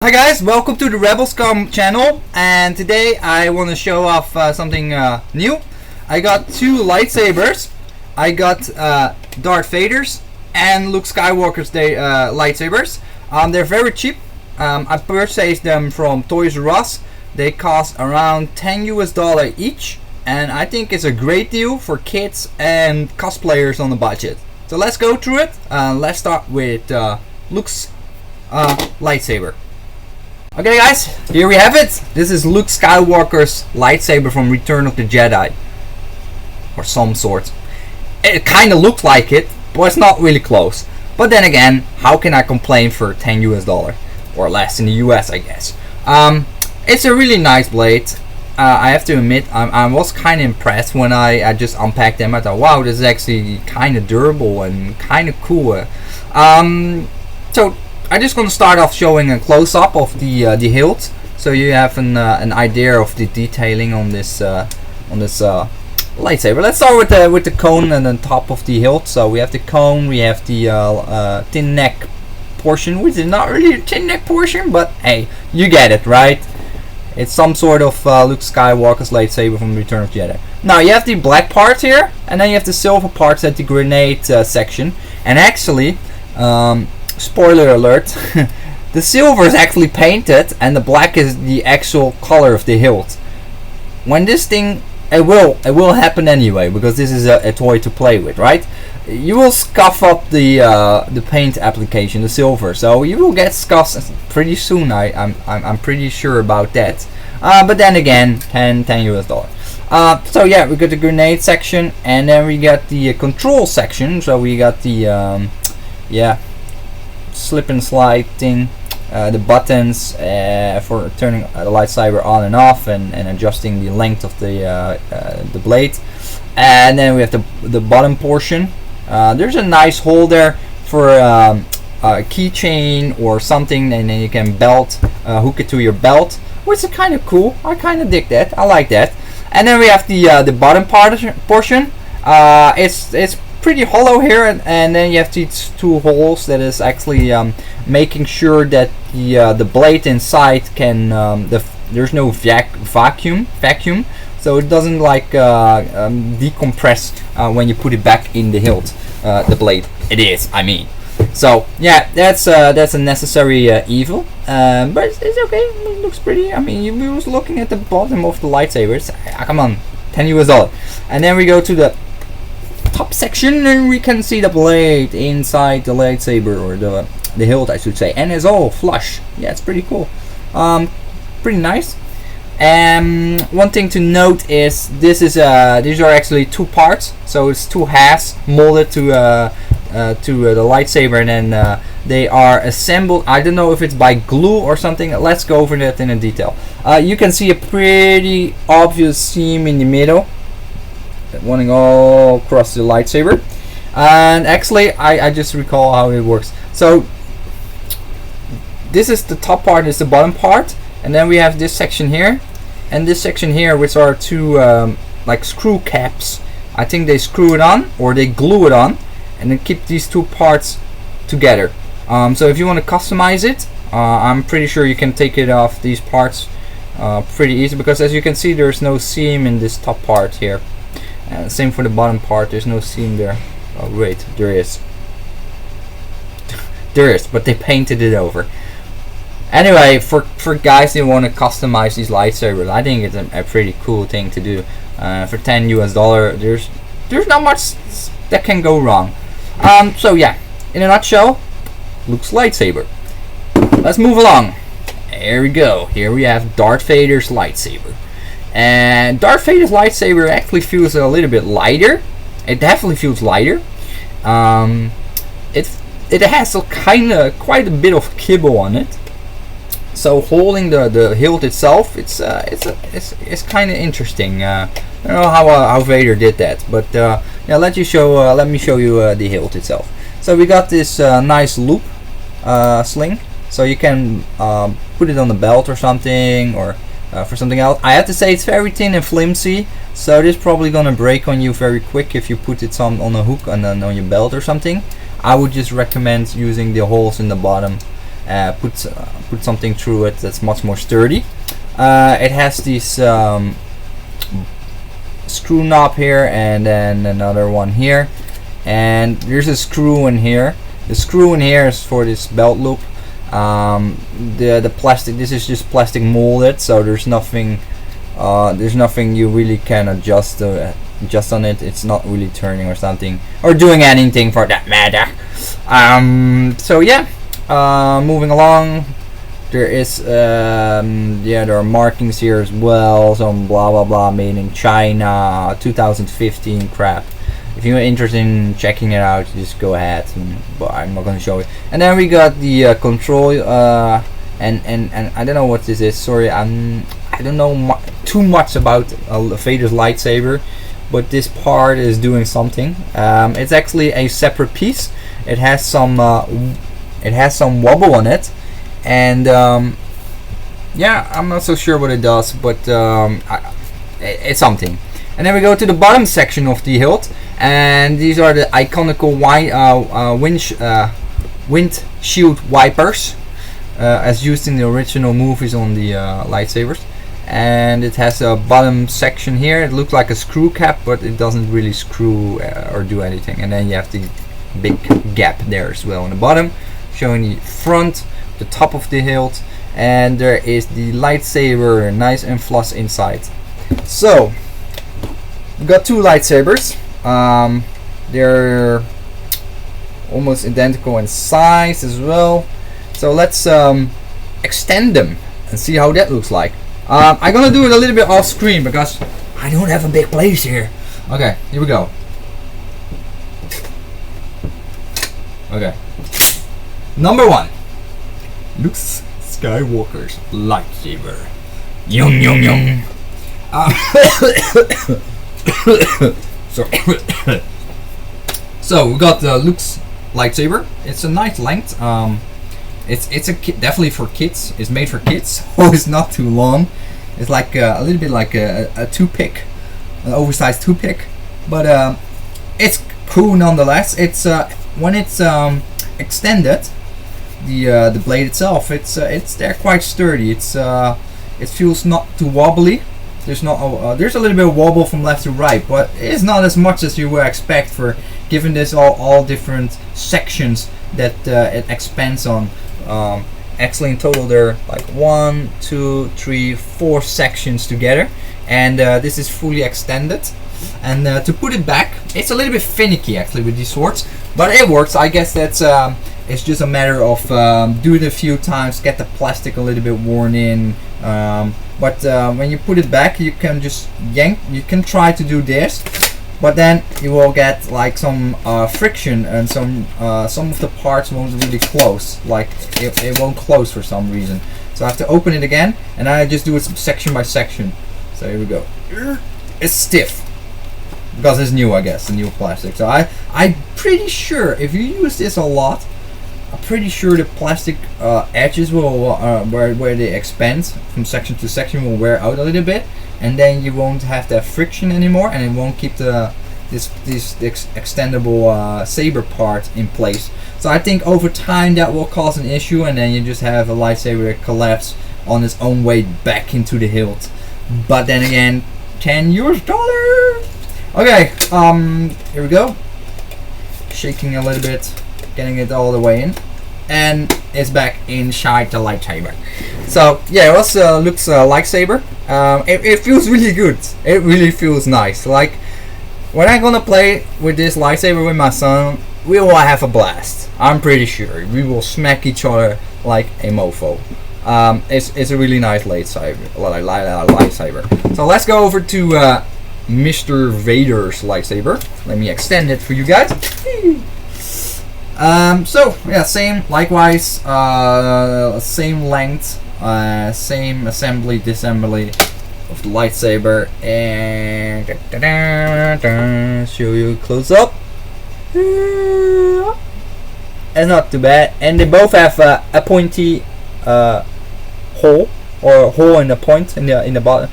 Hi guys, welcome to the Rebel Scum channel, and today I want to show off something new. I got two lightsabers. I got Darth Vader's and Luke Skywalker's lightsabers. They're very cheap. I purchased them from Toys R Us. They cost around $10 each, and I think it's a great deal for kids and cosplayers on the budget. So let's go through it. Let's start with Luke's lightsaber. Okay guys, here we have it. This is Luke Skywalker's lightsaber from Return of the Jedi. Or some sort. It kind of looks like it, but it's not really close. But then again, how can I complain for $10 or less in the US, I guess. It's a really nice blade. I have to admit, I was kind of impressed when I just unpacked them. I thought, wow, this is actually kind of durable and kind of cool. So I'm just going to start off showing a close-up of the hilt, so you have an idea of the detailing on this lightsaber. Let's start with the cone and the top of the hilt. So we have the cone, we have the thin neck portion, which is not really a thin neck portion, but hey, you get it, right? It's some sort of Luke Skywalker's lightsaber from Return of the Jedi. Now you have the black part here, and then you have the silver parts at the grenade section. And actually, spoiler alert, the silver is actually painted and the black is the actual color of the hilt. When this thing, it will happen anyway, because this is a toy to play with, right? You will scuff up the paint application, the silver, so you will get scuffs pretty soon. I'm pretty sure about that. But then again, $10. So yeah, we got the grenade section, and then we got the control section. So we got the slip and slide thing, the buttons for turning the lightsaber on and off, and adjusting the length of the blade. And then we have the bottom portion. There's a nice hole there for a keychain or something, and then you can hook it to your belt, which is kind of cool. I kind of dig that. I like that. And then we have the bottom portion. It's pretty hollow here, and then you have these two holes that is actually making sure that the blade inside can there's no vacuum, so it doesn't like decompress when you put it back in the hilt, the blade. It is, I mean. So yeah, that's a necessary evil, but it's okay. It looks pretty. I mean, you was looking at the bottom of the lightsabers. Come on, $10. And then we go to the top section, and we can see the blade inside the lightsaber, or the hilt, I should say, and it's all flush. Yeah, it's pretty cool. Pretty nice. One thing to note is these are actually two parts, so it's two halves molded to the lightsaber, and then they are assembled. I don't know if it's by glue or something. Let's go over that in detail. You can see a pretty obvious seam in the middle, running all across the lightsaber. And actually, I just recall how it works. So this is the top part, is the bottom part, and then we have this section here and this section here, which are two like screw caps. I think they screw it on or they glue it on, and then keep these two parts together. So if you want to customize it, I'm pretty sure you can take it off these parts pretty easy, because as you can see, there's no seam in this top part here. Same for the bottom part, there's no seam there. Oh wait, there is. There is, but they painted it over. Anyway, for guys that want to customize these lightsabers, I think it's a pretty cool thing to do. For $10, there's not much that can go wrong. So yeah, in a nutshell, Luke's lightsaber. Let's move along. Here we go. Here we have Darth Vader's lightsaber. And Darth Vader's lightsaber actually feels a little bit lighter. It definitely feels lighter. It has quite a bit of kibble on it. So holding the hilt itself, it's kind of interesting. I don't know how Vader did that, but yeah, let me show you the hilt itself. So we got this nice loop sling, so you can put it on the belt or something, or for something else. I have to say it's very thin and flimsy, so this is probably gonna break on you very quick if you put it on a hook and then on your belt or something. I would just recommend using the holes in the bottom put something through it that's much more sturdy. It has these screw knob here, and then another one here, and there's a screw in here. The screw in here is for this belt loop. The plastic, this is just plastic molded, so there's nothing you really can adjust on it. It's not really turning or something, or doing anything for that matter. So yeah, moving along, there is there are markings here as well, some blah blah blah made in China 2015 crap. If you're interested in checking it out, just go ahead, but I'm not going to show it. And then we got the control, and I don't know what this is. Sorry, I don't know too much about Vader's lightsaber, but this part is doing something. It's actually a separate piece. It has some wobble on it, and yeah, I'm not so sure what it does, but it's something. And then we go to the bottom section of the hilt, and these are the iconical windshield wipers, as used in the original movies on the lightsabers. And it has a bottom section here. It looks like a screw cap, but it doesn't really screw or do anything. And then you have the big gap there as well on the bottom, showing the front, the top of the hilt, and there is the lightsaber, nice and flush inside. So we got two lightsabers. They're almost identical in size as well. So let's extend them and see how that looks like. I'm gonna do it a little bit off screen because I don't have a big place here. Okay, here we go. Okay. Number one, Luke Skywalker's lightsaber. Yung yung yung. Sorry. So we got Luke's lightsaber. It's a nice length. It's definitely for kids. It's made for kids. Oh, it's not too long. It's like a little bit like a toothpick, an oversized toothpick. But it's cool nonetheless. It's when it's extended, the blade itself, they're quite sturdy. It feels not too wobbly. There's a little bit of wobble from left to right, but it's not as much as you would expect for given this all different sections that it expands on. Actually, in total, there are like 1, 2, 3, 4 sections together, and this is fully extended. And to put it back, it's a little bit finicky actually with these swords, but it works. I guess that's it's just a matter of do it a few times, get the plastic a little bit worn in. But when you put it back, you can just yank. You can try to do this, but then you will get like some friction, and some of the parts won't really close. Like it won't close for some reason. So I have to open it again, and I just do it section by section. So here we go. It's stiff because it's new, I guess, the new plastic. So I'm pretty sure if you use this a lot, I'm pretty sure the plastic edges will where they expand from section to section will wear out a little bit, and then you won't have that friction anymore, and it won't keep this extendable saber part in place. So I think over time that will cause an issue, and then you just have a lightsaber that collapse on its own weight back into the hilt. But then again, $10. Okay, here we go. Shaking a little bit, getting it all the way in, and it's back inside the lightsaber. So yeah, it was Luke's lightsaber. It feels really good. It really feels nice. Like when I'm gonna play with this lightsaber with my son, we will have a blast. I'm pretty sure we will smack each other like a mofo. It's a really nice lightsaber. So let's go over to Mr. Vader's lightsaber. Let me extend it for you guys. So yeah, same, likewise, same length, same assembly, disassembly of the lightsaber, and show you close up. It's not too bad, and they both have a pointy hole, or a hole in the point in the bottom,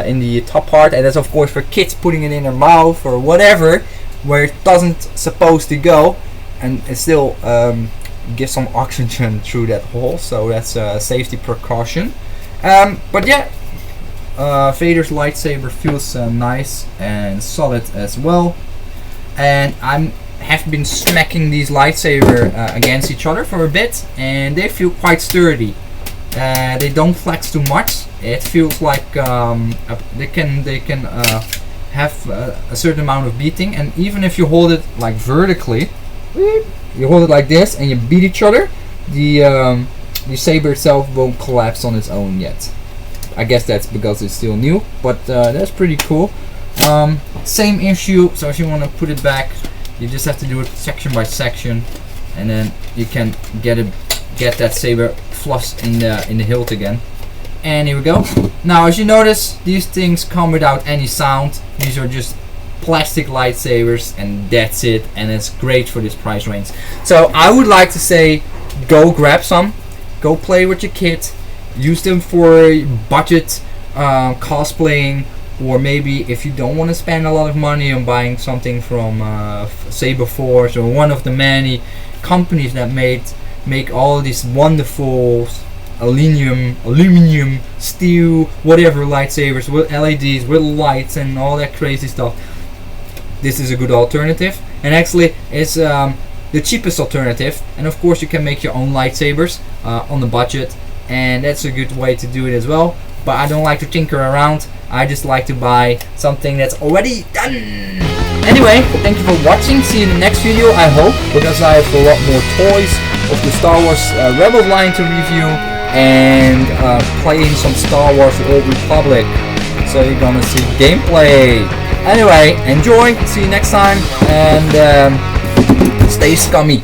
in the top part, and that's of course for kids putting it in their mouth or whatever, where it doesn't supposed to go, and it still give some oxygen through that hole, so that's a safety precaution. But yeah, Vader's lightsaber feels nice and solid as well, and I have been smacking these lightsaber against each other for a bit, and they feel quite sturdy. They don't flex too much. It feels like they can have a certain amount of beating, and even if you hold it like vertically, you hold it like this and you beat each other, the saber itself won't collapse on its own yet. I guess that's because it's still new, but that's pretty cool. Same issue, so if you want to put it back, you just have to do it section by section, and then you can get that saber flush in the hilt again. And here we go. Now, as you notice, these things come without any sound. These are just plastic lightsabers, and that's it. And it's great for this price range. So I would like to say, go grab some, go play with your kid, use them for budget cosplaying, or maybe if you don't want to spend a lot of money on buying something from Saber Force or one of the many companies that make all these wonderful aluminum, steel, whatever lightsabers with LEDs, with lights and all that crazy stuff. This is a good alternative, and actually it's the cheapest alternative. And of course you can make your own lightsabers on the budget, and that's a good way to do it as well. But I don't like to tinker around. I just like to buy something that's already done. Anyway, thank you for watching. See you in the next video, I hope, because I have a lot more toys of the Star Wars Rebels line to review, and playing some Star Wars The Old Republic. So you're gonna see gameplay. Anyway, enjoy. See you next time, and stay scummy.